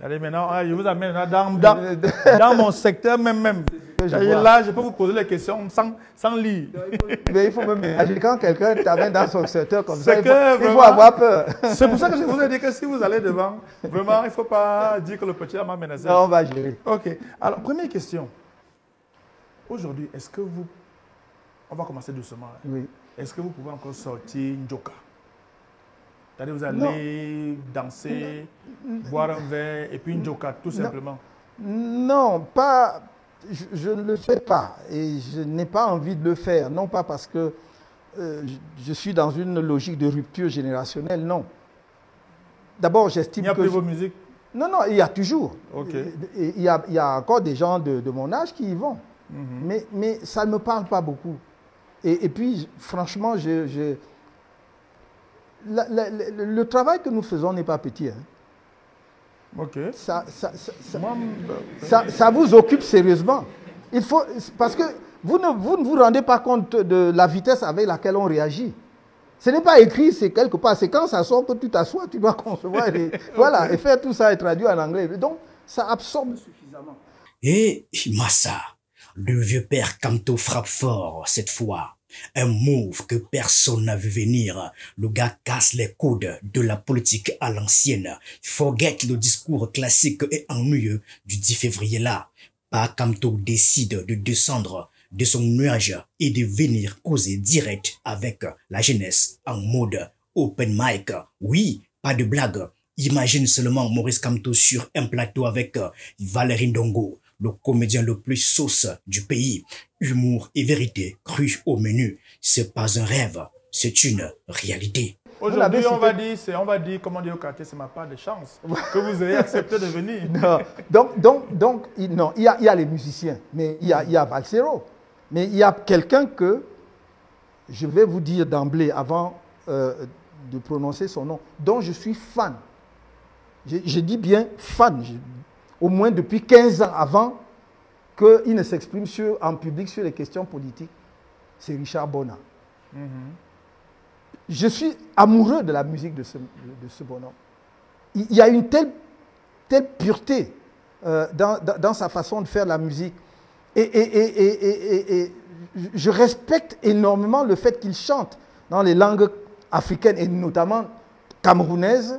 Allez, maintenant, je vous amène dans mon secteur même. Là, je peux vous poser les questions sans lire. Mais il faut même imaginer quand quelqu'un t'amène dans son secteur comme ça, il faut avoir peur. C'est pour ça que je vous ai dit que si vous allez devant, vraiment, il ne faut pas dire que le petit m'a menacé. Non, on va gérer. Ok. Alors, première question. Aujourd'hui, est-ce que vous... On va commencer doucement. Oui. Est-ce que vous pouvez encore sortir Njoka? C'est-à-dire vous allez danser, boire un verre et puis Njoka, tout simplement. Non, pas... Je ne le fais pas et je n'ai pas envie de le faire. Non pas parce que je suis dans une logique de rupture générationnelle, non. D'abord, j'estime que... Il n'y a plus vos musiques? Non, non, il y a toujours. Okay. Il y a encore des gens de mon âge qui y vont. Mais ça ne me parle pas beaucoup. Et puis, franchement, le travail que nous faisons n'est pas petit. Hein. Ok. Ça vous occupe sérieusement. Il faut, parce que vous ne vous rendez pas compte de la vitesse avec laquelle on réagit. Ce n'est pas écrit, c'est quelque part. C'est quand ça sort que tu t'assois, tu dois concevoir. Voilà, et faire tout ça et traduire en anglais. Donc, ça absorbe suffisamment. Et Massa, le vieux père Kamto frappe fort cette fois. Un move que personne n'a vu venir. Le gars casse les codes de la politique à l'ancienne. Forget le discours classique et ennuyeux du 10 février là. Pa Kamto décide de descendre de son nuage et de venir causer direct avec la jeunesse en mode open mic. Oui, pas de blague. Imagine seulement Maurice Kamto sur un plateau avec Valérie Ndongo, le comédien le plus sauce du pays. Humour et vérité crue au menu. C'est pas un rêve, c'est une réalité. Aujourd'hui, on va dire, comment dire au quartier, c'est ma part de chance que vous ayez accepté de venir. Non. Donc, non, il y a les musiciens, mais il y a Valsero. Mais il y a quelqu'un que je vais vous dire d'emblée, avant de prononcer son nom, dont je suis fan. Je dis bien fan, au moins depuis 15 ans avant qu'il ne s'exprime en public sur les questions politiques. C'est Richard Bona. Je suis amoureux de la musique de ce bonhomme. Il y a une telle pureté dans sa façon de faire la musique. Et je respecte énormément le fait qu'il chante dans les langues africaines et notamment camerounaises.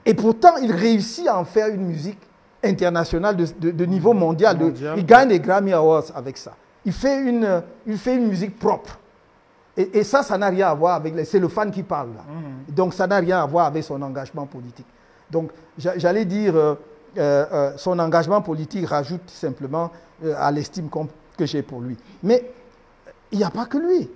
Et pourtant, il réussit à en faire une musique internationale de niveau mondial. Il gagne des Grammy Awards avec ça. Il fait une musique propre. Et ça n'a rien à voir avec... C'est le fan qui parle là. Donc ça n'a rien à voir avec son engagement politique. Donc j'allais dire, son engagement politique rajoute simplement à l'estime que j'ai pour lui. Mais il n'y a pas que lui.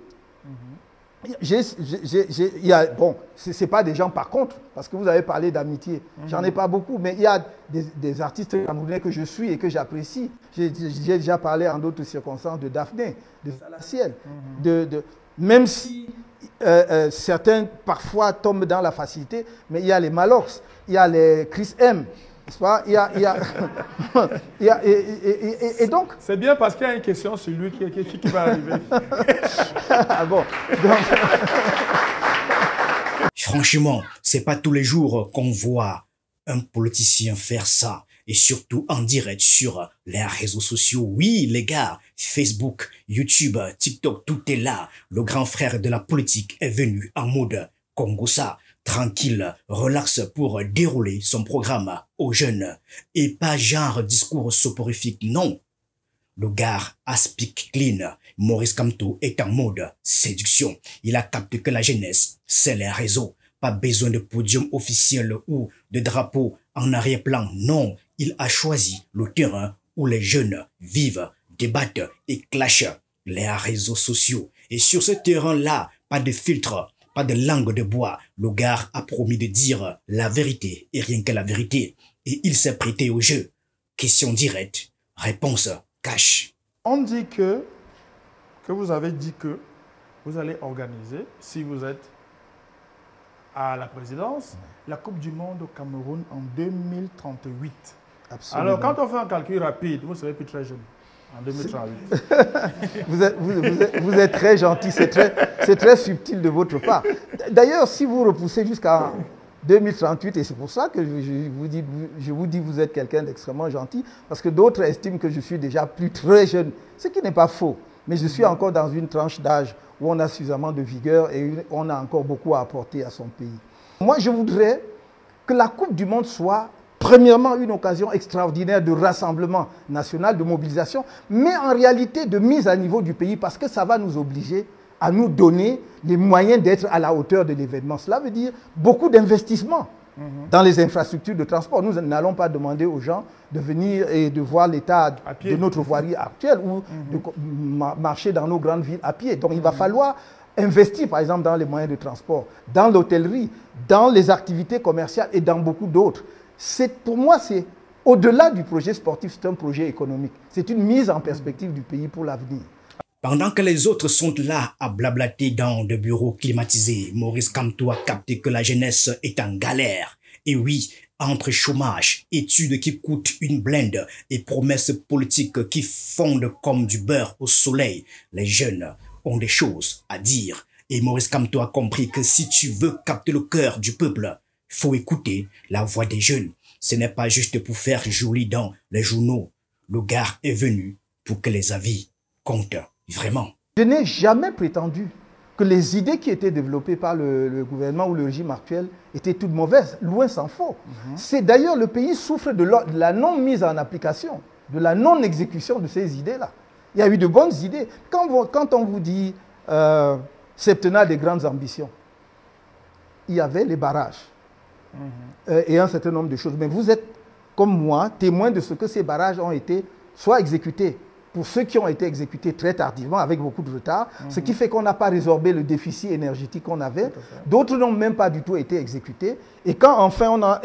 Bon, ce n'est pas des gens par contre, parce que vous avez parlé d'amitié. J'en ai pas beaucoup, mais il y a des artistes camerounais que je suis et que j'apprécie. J'ai déjà parlé en d'autres circonstances de Daphné, de Salaciel, même si certains parfois tombent dans la facilité, mais il y a les Malox, il y a les Chris M. Et donc... C'est bien parce qu'il y a une question sur lui qui va arriver. Ah bon. Franchement, c'est pas tous les jours qu'on voit un politicien faire ça. Et surtout en direct sur les réseaux sociaux. Oui, les gars, Facebook, YouTube, TikTok, tout est là. Le grand frère de la politique est venu en mode Congossa, tranquille, relax pour dérouler son programme aux jeunes. Et pas genre discours soporifique, non. Le gars speak clean. Maurice Kamto est en mode séduction. Il a capté que la jeunesse, c'est les réseaux. Pas besoin de podium officiel ou de drapeau en arrière-plan. Non, il a choisi le terrain où les jeunes vivent, débattent et clashent. Les réseaux sociaux. Et sur ce terrain-là, pas de filtre, pas de langue de bois. Le gars a promis de dire la vérité et rien que la vérité. Et il s'est prêté au jeu. Question directe, réponse cash. On dit que vous avez dit que vous allez organiser, si vous êtes à la présidence, la Coupe du Monde au Cameroun en 2038. Absolument. Alors, quand on fait un calcul rapide, vous serez plus très jeune. En 2038. vous êtes très gentil, c'est très subtil de votre part. D'ailleurs, si vous repoussez jusqu'à 2038, et c'est pour ça que je vous dis vous êtes quelqu'un d'extrêmement gentil, parce que d'autres estiment que je suis déjà plus très jeune, ce qui n'est pas faux. Mais je suis encore dans une tranche d'âge où on a suffisamment de vigueur et on a encore beaucoup à apporter à son pays. Moi, je voudrais que la Coupe du Monde soit premièrement une occasion extraordinaire de rassemblement national, de mobilisation, mais en réalité de mise à niveau du pays, parce que ça va nous obliger à nous donner les moyens d'être à la hauteur de l'événement. Cela veut dire beaucoup d'investissements dans les infrastructures de transport. Nous n'allons pas demander aux gens de venir et de voir l'état de notre voirie actuelle ou de marcher dans nos grandes villes à pied. Donc il va falloir investir, par exemple, dans les moyens de transport, dans l'hôtellerie, dans les activités commerciales et dans beaucoup d'autres. Pour moi, c'est au-delà du projet sportif, c'est un projet économique. C'est une mise en perspective du pays pour l'avenir. Pendant que les autres sont là à blablater dans des bureaux climatisés, Maurice Kamto a capté que la jeunesse est en galère. Et oui, entre chômage, études qui coûtent une blinde et promesses politiques qui fondent comme du beurre au soleil, les jeunes ont des choses à dire. Et Maurice Kamto a compris que si tu veux capter le cœur du peuple, il faut écouter la voix des jeunes. Ce n'est pas juste pour faire joli dans les journaux. Le gars est venu pour que les avis comptent vraiment. Je n'ai jamais prétendu que les idées qui étaient développées par le gouvernement ou le régime actuel étaient toutes mauvaises. Loin s'en faut. C'est d'ailleurs le pays souffre de la non-mise en application, de la non-exécution de ces idées-là. Il y a eu de bonnes idées. Quand on vous dit septennat des grandes ambitions, il y avait les barrages et un certain nombre de choses. Mais vous êtes, comme moi, témoin de ce que ces barrages ont été soit exécutés, pour ceux qui ont été exécutés très tardivement, avec beaucoup de retard, ce qui fait qu'on n'a pas résorbé le déficit énergétique qu'on avait. D'autres n'ont même pas du tout été exécutés. Et quand enfin on a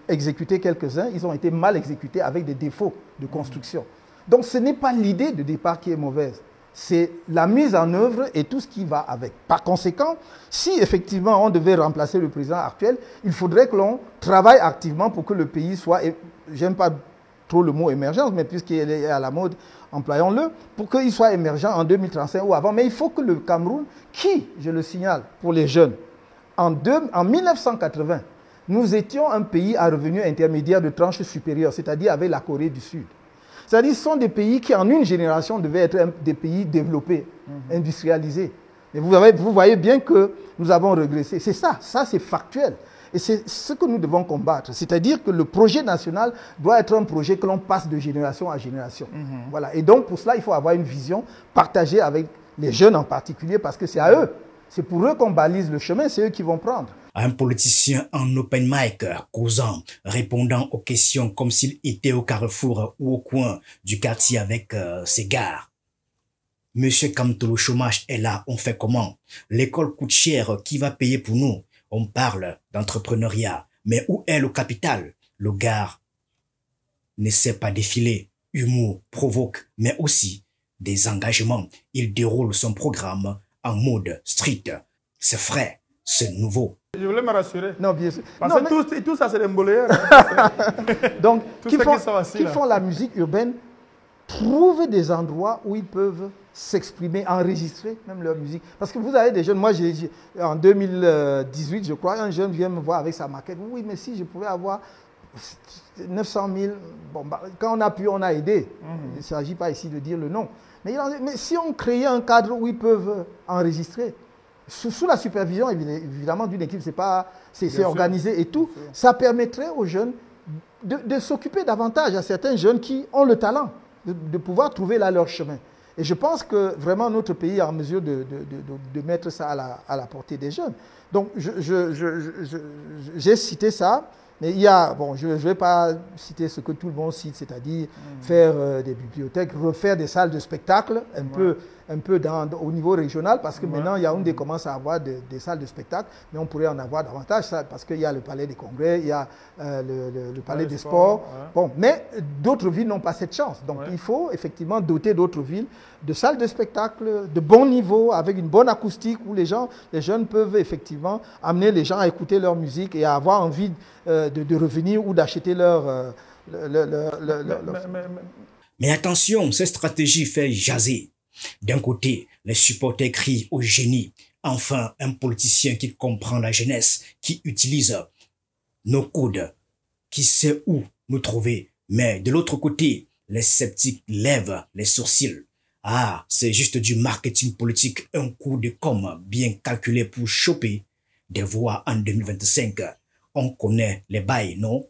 exécuté quelques-uns, ils ont été mal exécutés avec des défauts de construction. Donc ce n'est pas l'idée de départ qui est mauvaise, c'est la mise en œuvre et tout ce qui va avec. Par conséquent, si effectivement on devait remplacer le président actuel, il faudrait que l'on travaille activement pour que le pays soit, j'aime pas trop le mot émergence, mais puisqu'il est à la mode, employons-le, pour qu'il soit émergent en 2035 ou avant. Mais il faut que le Cameroun, qui, je le signale pour les jeunes, en 1980, nous étions un pays à revenus intermédiaires de tranche supérieure, c'est-à-dire avec la Corée du Sud. C'est-à-dire ce sont des pays qui, en une génération, devaient être des pays développés, industrialisés. Et vous voyez bien que nous avons régressé. C'est ça c'est factuel. Et c'est ce que nous devons combattre. C'est-à-dire que le projet national doit être un projet que l'on passe de génération à génération. Voilà. Et donc, pour cela, il faut avoir une vision partagée avec les jeunes en particulier, parce que c'est à eux, c'est pour eux qu'on balise le chemin, c'est eux qui vont prendre. Un politicien en open mic, causant, répondant aux questions comme s'il était au carrefour ou au coin du quartier avec ses gars. Monsieur Kamto, le chômage est là, on fait comment? L'école coûte cher, qui va payer pour nous? On parle d'entrepreneuriat, mais où est le capital? Le gars ne sait pas défiler, humour provoque, mais aussi des engagements. Il déroule son programme en mode street. C'est frais, c'est nouveau. Je voulais me rassurer. Non, bien sûr. Parce Non, que tout ça, c'est des mboléens. Donc, Tous qui ceux qui sont assis là. font la musique urbaine, trouvent des endroits où ils peuvent s'exprimer, enregistrer même leur musique. Parce que vous avez des jeunes, moi en 2018, je crois, un jeune vient me voir avec sa maquette. Oui, mais si je pouvais avoir 900 000, bon, bah, quand on a pu, on a aidé. Il ne s'agit pas ici de dire le nom. Mais si on créait un cadre où ils peuvent enregistrer, sous la supervision évidemment d'une équipe, c'est organisé et tout, ça permettrait aux jeunes de s'occuper davantage à certains jeunes qui ont le talent de pouvoir trouver là leur chemin. Et je pense que vraiment notre pays est en mesure de mettre ça à la portée des jeunes. Donc j'ai cité ça, mais il y a, bon, je ne vais pas citer ce que tout le monde cite, c'est-à-dire faire des bibliothèques, refaire des salles de spectacle, un peu au niveau régional, parce que maintenant Yaoundé commence à avoir des salles de spectacle, mais on pourrait en avoir davantage, parce qu'il y a le palais des congrès, il y a le palais des sports. Bon, mais d'autres villes n'ont pas cette chance. Donc il faut effectivement doter d'autres villes de salles de spectacle de bon niveau, avec une bonne acoustique, où les jeunes peuvent effectivement amener les gens à écouter leur musique et à avoir envie de revenir ou d'acheter leur... Mais attention, cette stratégie fait jaser. D'un côté, les supporters crient au génie. Enfin, un politicien qui comprend la jeunesse, qui utilise nos coudes. Qui sait où nous trouver? Mais de l'autre côté, les sceptiques lèvent les sourcils. Ah, c'est juste du marketing politique, un coup de com' bien calculé pour choper des voix en 2025. On connaît les bails, non?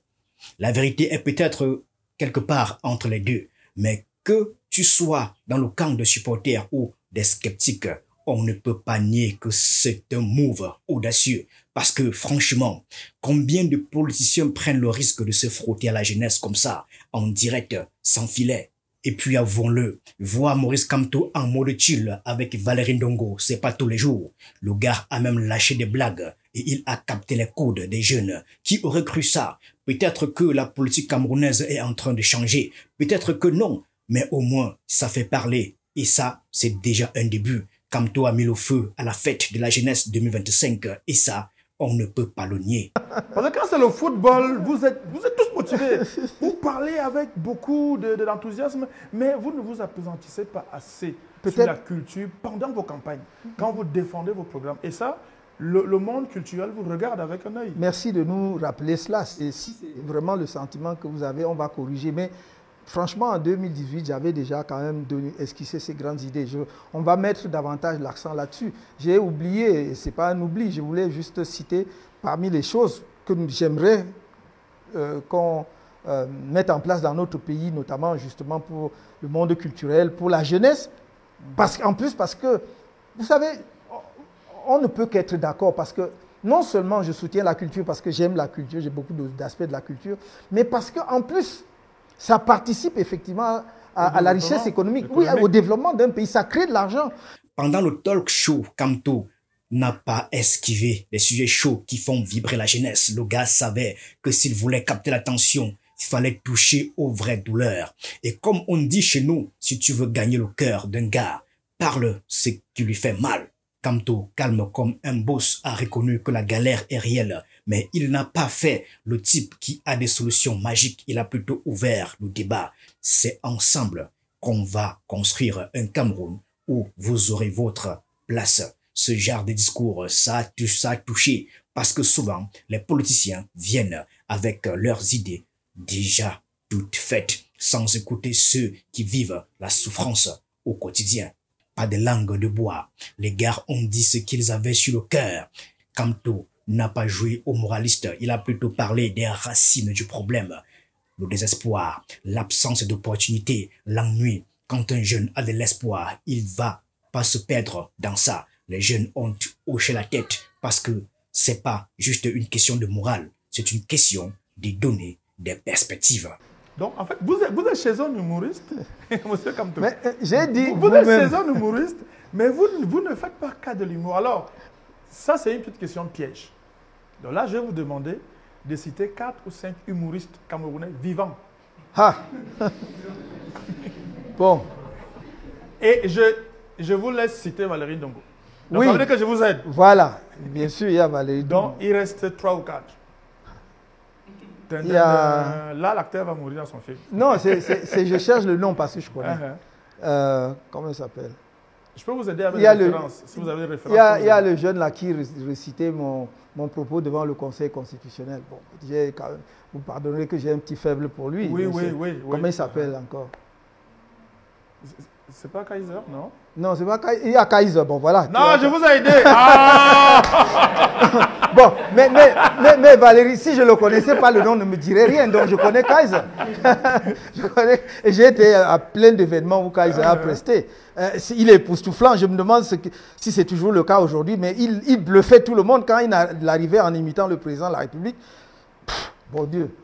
La vérité est peut-être quelque part entre les deux, mais que tu sois dans le camp de supporters ou des sceptiques, on ne peut pas nier que c'est un move audacieux. Parce que franchement, combien de politiciens prennent le risque de se frotter à la jeunesse comme ça, en direct, sans filet? Et puis avouons-le, voir Maurice Kamto en mode chill avec Valérie Ndongo, c'est pas tous les jours. Le gars a même lâché des blagues et il a capté les codes des jeunes. Qui aurait cru ça? Peut-être que la politique camerounaise est en train de changer, peut-être que non, mais au moins ça fait parler. Et ça, c'est déjà un début. Kamto a mis le feu à la fête de la jeunesse 2025 et ça, on ne peut pas le nier. Parce que quand c'est le football, vous êtes tous motivés. Vous parlez avec beaucoup d'enthousiasme, mais vous ne vous appesantissez pas assez sur la culture pendant vos campagnes, quand vous défendez vos programmes. Et ça, le monde culturel vous regarde avec un œil. Merci de nous rappeler cela. Et si c'est vraiment le sentiment que vous avez, on va corriger. Mais franchement, en 2018, j'avais déjà quand même esquissé ces grandes idées. On va mettre davantage l'accent là-dessus. J'ai oublié, ce n'est pas un oubli, je voulais juste citer parmi les choses que j'aimerais qu'on mette en place dans notre pays, notamment justement pour le monde culturel, pour la jeunesse. En plus, parce que, vous savez, on ne peut qu'être d'accord parce que non seulement je soutiens la culture parce que j'aime la culture, j'ai beaucoup d'aspects de la culture, mais parce qu'en plus, ça participe effectivement à la richesse économique, oui, au développement d'un pays. Ça crée de l'argent. Pendant le talk show, Kamto n'a pas esquivé les sujets chauds qui font vibrer la jeunesse. Le gars savait que s'il voulait capter l'attention, il fallait toucher aux vraies douleurs. Et comme on dit chez nous, si tu veux gagner le cœur d'un gars, parle ce qui lui fait mal. Kamto, calme comme un boss, a reconnu que la galère est réelle, mais il n'a pas fait le type qui a des solutions magiques. Il a plutôt ouvert le débat. C'est ensemble qu'on va construire un Cameroun où vous aurez votre place. Ce genre de discours, ça a touché parce que souvent, les politiciens viennent avec leurs idées déjà toutes faites, sans écouter ceux qui vivent la souffrance au quotidien. Pas de langue de bois. Les gars ont dit ce qu'ils avaient sur le cœur. Kamto n'a pas joué au moraliste. Il a plutôt parlé des racines du problème. Le désespoir, l'absence d'opportunité, l'ennui. Quand un jeune a de l'espoir, il va pas se perdre dans ça. Les jeunes ont hoché la tête parce que c'est pas juste une question de morale. C'est une question de donner des perspectives. Donc, en fait, vous êtes chez un humoriste, monsieur Kamto. Mais j'ai dit... Vous êtes chez un humoriste, mais vous ne faites pas cas de l'humour. Alors, ça, c'est une petite question piège. Donc là, je vais vous demander de citer 4 ou 5 humoristes camerounais vivants. Ah. Bon. Et je vous laisse citer Valérie Ndongo. Donc, oui. Ça veut dire que je vous aide. Voilà. Bien sûr, il y a Valérie Ndongo. Donc, il reste 3 ou 4. A... Là, l'acteur va mourir dans son film. Non, je cherche le nom parce que je connais. Comment il s'appelle? Je peux vous aider avec les références, si vous avez des références. Il y a le jeune là qui récitait mon propos devant le Conseil constitutionnel. Bon, vous pardonnerez que j'ai un petit faible pour lui. Oui. Comment il s'appelle encore? C'est pas Kaiser, non? Non, c'est pas Kaiser. Il y a Kaiser, bon voilà. Non, je vous ai aidé. Ah. Bon, mais Valérie, si je ne le connaissais pas, le nom ne me dirait rien. Donc je connais Kaiser. Et j'ai été à plein d'événements où Kaiser a presté. Il est époustouflant. Je me demande si c'est toujours le cas aujourd'hui, mais il bluffait tout le monde quand il arrivait en imitant le président de la République. Bon Dieu.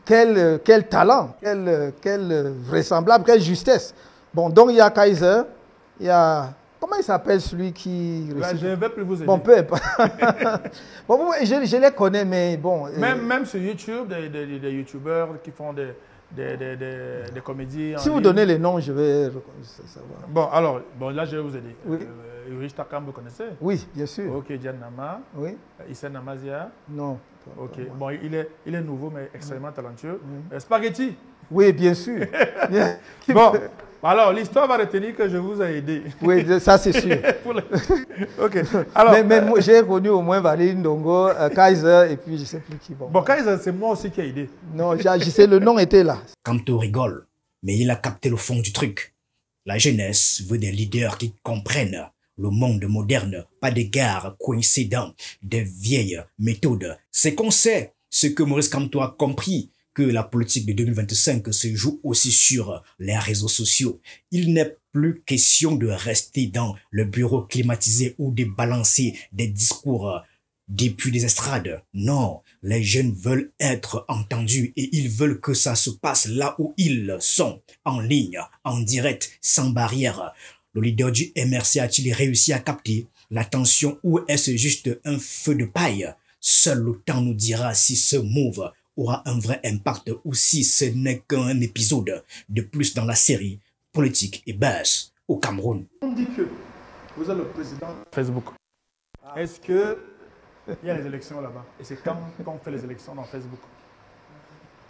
Quel talent, quel vraisemblable, quelle justesse. Bon, donc il y a Kaiser, il y a... Comment il s'appelle celui qui... Là, je ne vais plus vous aider. Bon, peu importe. Bon, je les connais, mais bon... Même sur YouTube, des youtubeurs qui font des comédies... Si vous donnez les noms, je vais savoir. Bon, alors, là, je vais vous aider. Oui. Ulrich Takam, vous connaissez? Oui, bien sûr. Ok, Diane Nama. Oui. Issa Namazia. Non. Ok, bon, il est nouveau, mais extrêmement talentueux. Spaghetti. Oui, bien sûr. Bon, alors l'histoire va retenir que je vous ai aidé. Oui, ça c'est sûr. Ok. Alors, mais moi, j'ai connu au moins Valérie Ndongo, Kaiser, et puis je ne sais plus qui. Bon, Kaiser, c'est moi aussi qui ai aidé. Non, je sais, le nom était là. Kamto rigole, mais il a capté le fond du truc. La jeunesse veut des leaders qui comprennent le monde moderne, pas des gars coincés dans des vieilles méthodes. C'est qu'on sait ce que Maurice Kamto a compris, que la politique de 2025 se joue aussi sur les réseaux sociaux. Il n'est plus question de rester dans le bureau climatisé ou de balancer des discours depuis des estrades. Non, les jeunes veulent être entendus et ils veulent que ça se passe là où ils sont, en ligne, en direct, sans barrière. Le leader du MRC a-t-il réussi à capter l'attention ou est-ce juste un feu de paille? Seul le temps nous dira si ce move aura un vrai impact ou si ce n'est qu'un épisode de plus dans la série politique et buzz au Cameroun. On dit que vous êtes le président de Facebook. Est-ce que il y a les élections là-bas? Et c'est quand qu'on fait les élections dans Facebook?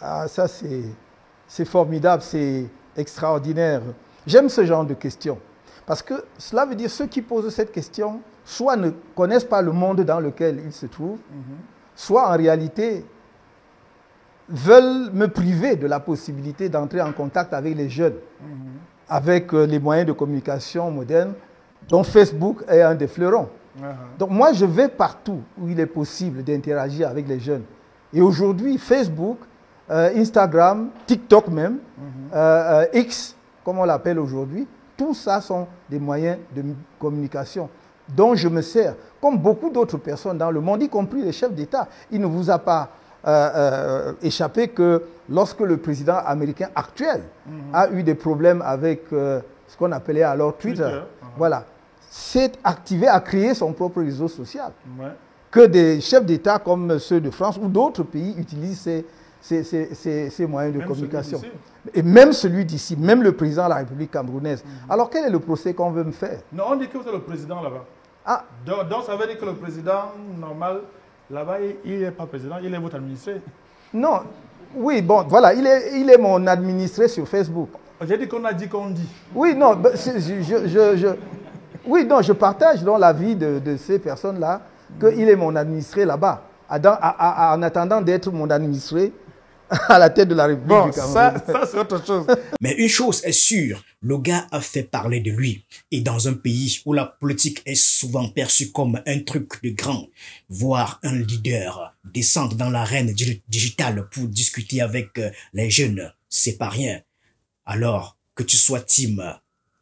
Ah, ça c'est formidable, c'est extraordinaire. J'aime ce genre de questions. Parce que cela veut dire ceux qui posent cette question, soit ne connaissent pas le monde dans lequel ils se trouvent, soit en réalité veulent me priver de la possibilité d'entrer en contact avec les jeunes, avec les moyens de communication modernes, dont Facebook est un des fleurons. Donc moi, je vais partout où il est possible d'interagir avec les jeunes. Et aujourd'hui, Facebook, Instagram, TikTok même, X, comme on l'appelle aujourd'hui, tout ça sont des moyens de communication dont je me sers, comme beaucoup d'autres personnes dans le monde, y compris les chefs d'État. Il ne vous a pas échappé que lorsque le président américain actuel a eu des problèmes avec ce qu'on appelait alors Twitter. Voilà, s'est activé à créer son propre réseau social. Que des chefs d'État comme ceux de France ou d'autres pays utilisent ces moyens de communication. Et même celui d'ici, même le président de la République camerounaise. Alors quel est le procès qu'on veut me faire? Non, on dit que vous êtes le président là-bas. Ah. Donc ça veut dire que le président normal, là-bas, il n'est pas président, il est votre administré. Non, oui, bon, voilà, il est mon administré sur Facebook. J'ai dit qu'on a dit qu'on dit. Oui, non, oui, non, je partage dans l'avis de ces personnes-là qu'il est mon administré là-bas, en attendant d'être mon administré à la tête de la République du Cameroun. Ça c'est autre chose. Mais une chose est sûre, le gars a fait parler de lui. Et dans un pays où la politique est souvent perçue comme un truc de grand, voir un leader descendre dans l'arène digitale pour discuter avec les jeunes, c'est pas rien. Alors que tu sois team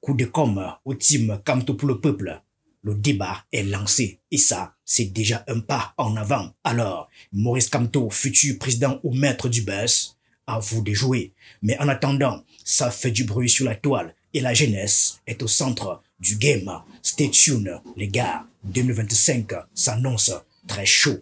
coup de com ou team Kamto pour le peuple, le débat est lancé et ça, c'est déjà un pas en avant. Alors, Maurice Kamto, futur président ou maître du buzz, à vous de jouer. Mais en attendant, ça fait du bruit sur la toile et la jeunesse est au centre du game. Stay tuned, les gars. 2025 s'annonce très chaud.